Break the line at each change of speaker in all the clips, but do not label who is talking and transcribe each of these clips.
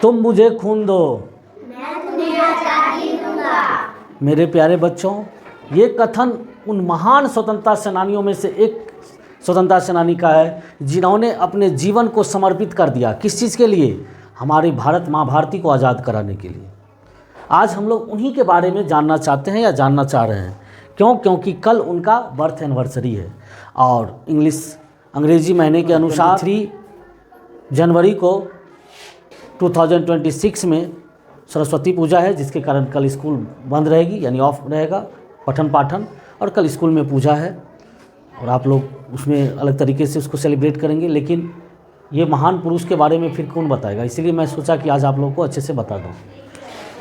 तुम मुझे खून दो,
मैं तुम्हें आजादी दूंगा।
मेरे प्यारे बच्चों, ये कथन उन महान स्वतंत्रता सेनानियों में से एक स्वतंत्रता सेनानी का है जिन्होंने अपने जीवन को समर्पित कर दिया। किस चीज़ के लिए? हमारी भारत माँ भारती को आज़ाद कराने के लिए। आज हम लोग उन्हीं के बारे में जानना चाहते हैं या जानना चाह रहे हैं। क्यों? क्योंकि कल उनका बर्थ एनिवर्सरी है और अंग्रेजी महीने के अनुसार 3 जनवरी को 2026 में सरस्वती पूजा है, जिसके कारण कल स्कूल बंद रहेगी, यानी ऑफ रहेगा पठन पाठन, और कल स्कूल में पूजा है और आप लोग उसमें अलग तरीके से उसको सेलिब्रेट करेंगे। लेकिन ये महान पुरुष के बारे में फिर कौन बताएगा, इसीलिए मैं सोचा कि आज आप लोगों को अच्छे से बता दूं।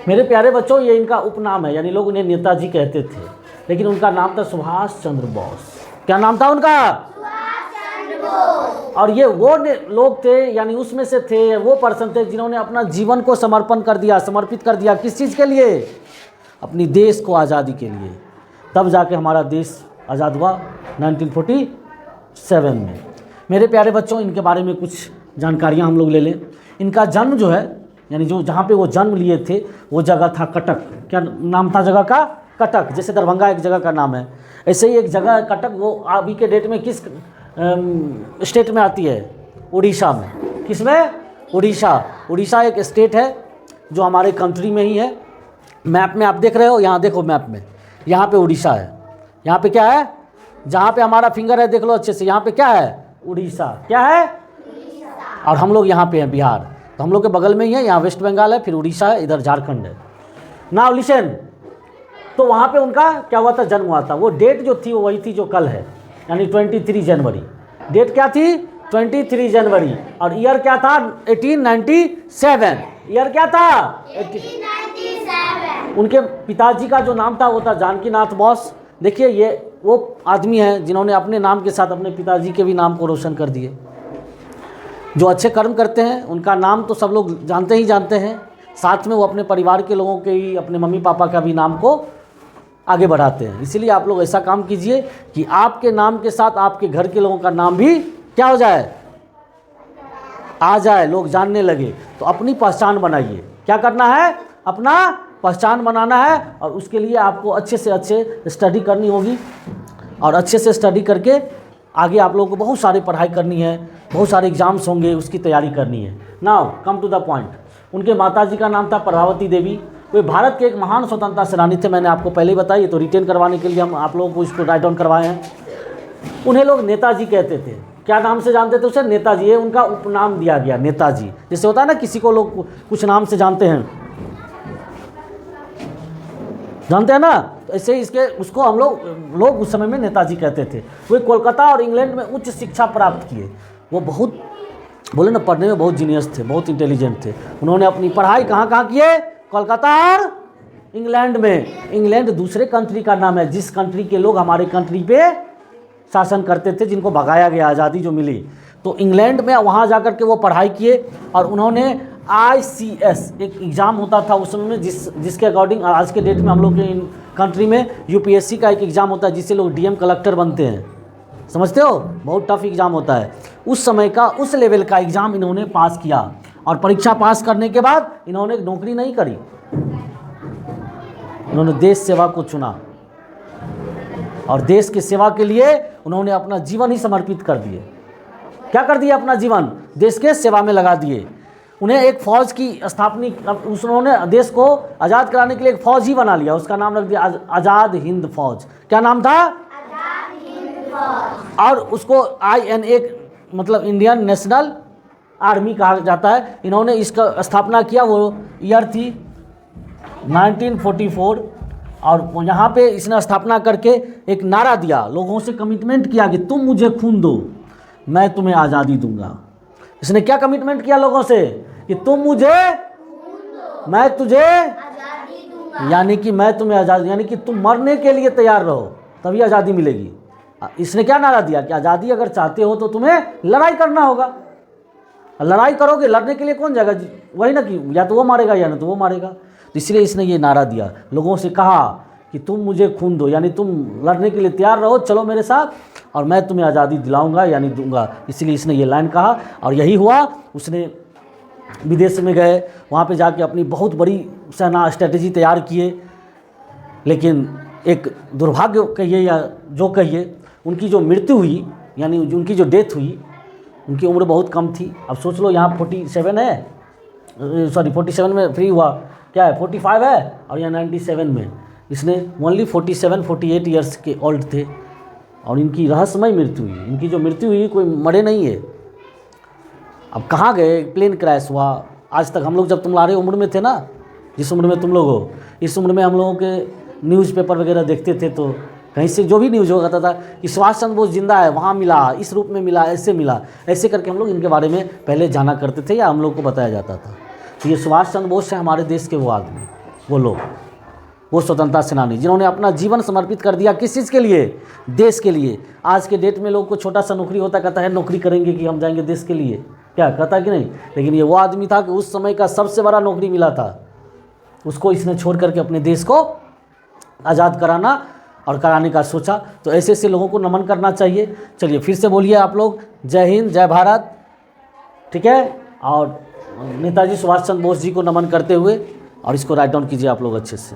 मेरे प्यारे बच्चों, ये इनका उपनाम है, यानी लोग उन्हें नेताजी कहते थे, लेकिन उनका नाम था सुभाष चंद्र बोस। क्या नाम था उनका?
सुभाष चंद्र बोस।
और ये वो लोग थे, यानी उसमें से थे, वो पर्सन थे जिन्होंने अपना जीवन को समर्पित कर दिया। किस चीज़ के लिए? अपनी देश को आज़ादी के लिए। तब जाके हमारा देश आज़ाद हुआ 1947 में। मेरे प्यारे बच्चों, इनके बारे में कुछ जानकारियाँ हम लोग ले लें। इनका जन्म जो है, यानी जो जहाँ पे वो जन्म लिए थे वो जगह था कटक। क्या नाम था जगह का? कटक। जैसे दरभंगा एक जगह का नाम है, ऐसे ही एक जगह है कटक। वो अभी के डेट में किस स्टेट में आती है? उड़ीसा में। किस में? उड़ीसा। उड़ीसा एक स्टेट है जो हमारे कंट्री में ही है। मैप में आप देख रहे हो, यहाँ देखो मैप में, यहाँ पे उड़ीसा है। यहाँ पे क्या है? जहाँ पे हमारा फिंगर है देख लो अच्छे से, यहाँ पे क्या है? उड़ीसा। क्या है? उड़ीसा। और हम लोग यहाँ पे हैं बिहार, तो हम लोग के बगल में ही है। यहाँ वेस्ट बंगाल है, फिर उड़ीसा है, इधर झारखंड है। नाउ लिसन, तो वहाँ पे उनका क्या हुआ था? जन्म हुआ था। वो डेट जो थी वो वही थी जो कल है, यानी 23 जनवरी। डेट क्या थी? 23 जनवरी। और ईयर क्या था? 1897। ईयर क्या था?
1897।
उनके पिताजी का जो नाम था वो था जानकीनाथ बोस। देखिए, ये वो आदमी हैं जिन्होंने अपने नाम के साथ अपने पिताजी के भी नाम को रोशन कर दिए। जो अच्छे कर्म करते हैं उनका नाम तो सब लोग जानते ही जानते हैं, साथ में वो अपने परिवार के लोगों के ही, अपने मम्मी पापा का भी नाम को आगे बढ़ाते हैं। इसीलिए आप लोग ऐसा काम कीजिए कि आपके नाम के साथ आपके घर के लोगों का नाम भी क्या हो जाए? आ जाए, लोग जानने लगे। तो अपनी पहचान बनाइए। क्या करना है? अपना पहचान बनाना है, और उसके लिए आपको अच्छे से अच्छे स्टडी करनी होगी, और अच्छे से स्टडी करके आगे आप लोगों को बहुत सारी पढ़ाई करनी है, बहुत सारे एग्जाम्स होंगे, उसकी तैयारी करनी है। Now come to the point. उनके माताजी का नाम था प्रभावती देवी। वे भारत के एक महान स्वतंत्रता सेनानी थे। मैंने आपको पहले ही बताया, तो रिटेन करवाने के लिए हम आप लोगों को इसको राइट डाउन करवाए हैं। उन्हें लोग नेताजी कहते थे। क्या नाम से जानते थे उसे? नेताजी। ये उनका उपनाम दिया गया, नेताजी। जैसे होता है ना, किसी को लोग कुछ नाम से जानते हैं, जानते हैं ना, तो ऐसे ही उसको हम लोग उस समय में नेताजी कहते थे। वे कोलकाता और इंग्लैंड में उच्च शिक्षा प्राप्त किए। वो बहुत, बोले ना, पढ़ने में बहुत जीनियस थे, बहुत इंटेलिजेंट थे। उन्होंने अपनी पढ़ाई कहाँ किए? कोलकाता और इंग्लैंड में। इंग्लैंड दूसरे कंट्री का नाम है जिस कंट्री के लोग हमारे कंट्री पे शासन करते थे, जिनको भगाया गया, आज़ादी जो मिली। तो इंग्लैंड में वहाँ जाकर के वो पढ़ाई किए, और उन्होंने ICS एक एग्ज़ाम होता था उस समय में, जिसके अकॉर्डिंग आज के डेट में हम लोग के कंट्री में UPSC का एक एग्ज़ाम होता है जिससे लोग DM कलेक्टर बनते हैं। समझते हो? बहुत टफ एग्ज़ाम होता है। उस समय का, उस लेवल का एग्ज़ाम इन्होंने पास किया, और परीक्षा पास करने के बाद इन्होंने नौकरी नहीं करी, इन्होंने देश सेवा को चुना, और देश की सेवा के लिए उन्होंने अपना जीवन ही समर्पित कर दिए। क्या कर दिया? अपना जीवन देश के सेवा में लगा दिए। उन्हें एक फ़ौज की स्थापना, उन्होंने देश को आज़ाद कराने के लिए एक फ़ौज ही बना लिया, उसका नाम रख दिया आज़ाद हिंद फ़ौज। क्या नाम था?
आजाद हिंद फौज।
और उसको INA मतलब इंडियन नेशनल आर्मी कहा जाता है। इन्होंने इसका स्थापना किया, वो ईयर थी 1944, और यहाँ पे इसने स्थापना करके एक नारा दिया, लोगों से कमिटमेंट किया कि तुम मुझे खून दो, मैं तुम्हें आज़ादी दूंगा। इसने क्या कमिटमेंट किया लोगों से? कि तुम मुझे, मैं तुझे
आजादी दूंगा।
यानी कि मैं तुम्हें आज़ादी, यानी कि तुम मरने के लिए तैयार रहो तभी आज़ादी मिलेगी। इसने क्या नारा दिया कि आज़ादी अगर चाहते हो तो तुम्हें लड़ाई करना होगा। लड़ाई करोगे, लड़ने के लिए कौन जाएगा? वही ना, कि या तो वो मारेगा या ना तो वो मारेगा। तो इसलिए इसने ये नारा दिया, लोगों से कहा कि तुम मुझे खून दो, यानी तुम लड़ने के लिए तैयार रहो, चलो मेरे साथ, और मैं तुम्हें आज़ादी दिलाऊंगा, यानी दूंगा। इसलिए इसने ये लाइन कहा, और यही हुआ। उसने विदेश में गए, वहाँ पे जाके अपनी बहुत बड़ी सेना स्ट्रेटजी तैयार किए, लेकिन एक दुर्भाग्य कहिए या जो कहिए, उनकी जो मृत्यु हुई, यानी उनकी जो डेथ हुई, उनकी उम्र बहुत कम थी। अब सोच लो, यहाँ 47 है, सॉरी 47 में फ्री हुआ, क्या है 45 है, और यहाँ 97 में, इसने ओनली 47-48 ईयर्स के ओल्ड थे, और इनकी रहस्यमय मृत्यु हुई। इनकी जो मृत्यु हुई, कोई मरे नहीं है। अब कहाँ गए, प्लेन क्रैश हुआ। आज तक हम लोग जब तुम्हारे उम्र में थे ना, जिस उम्र में तुम लोग हो, इस उम्र में हम लोगों के न्यूज़पेपर वगैरह देखते थे, तो कहीं से जो भी न्यूज़ होता था कि सुभाष चंद्र बोस जिंदा है, वहाँ मिला, इस रूप में मिला, ऐसे मिला, ऐसे करके हम लोग इनके बारे में पहले जाना करते थे, या हम लोग को बताया जाता था। तो ये सुभाष चंद्र बोस है हमारे देश के वो आदमी, वो लोग, वो स्वतंत्रता सेनानी जिन्होंने अपना जीवन समर्पित कर दिया। किस चीज़ के लिए? देश के लिए। आज के डेट में लोग को छोटा सा नौकरी होता, कहता है नौकरी करेंगे कि हम जाएंगे देश के लिए, क्या कहता कि नहीं? लेकिन ये वो आदमी था कि उस समय का सबसे बड़ा नौकरी मिला था, उसको इसने छोड़ करके अपने देश को आज़ाद कराना और कराने का सोचा। तो ऐसे ऐसे लोगों को नमन करना चाहिए। चलिए फिर से बोलिए आप लोग, जय हिंद, जय भारत, ठीक है। और नेताजी सुभाष चंद्र बोस जी को नमन करते हुए, और इसको राइट डाउन कीजिए आप लोग अच्छे से।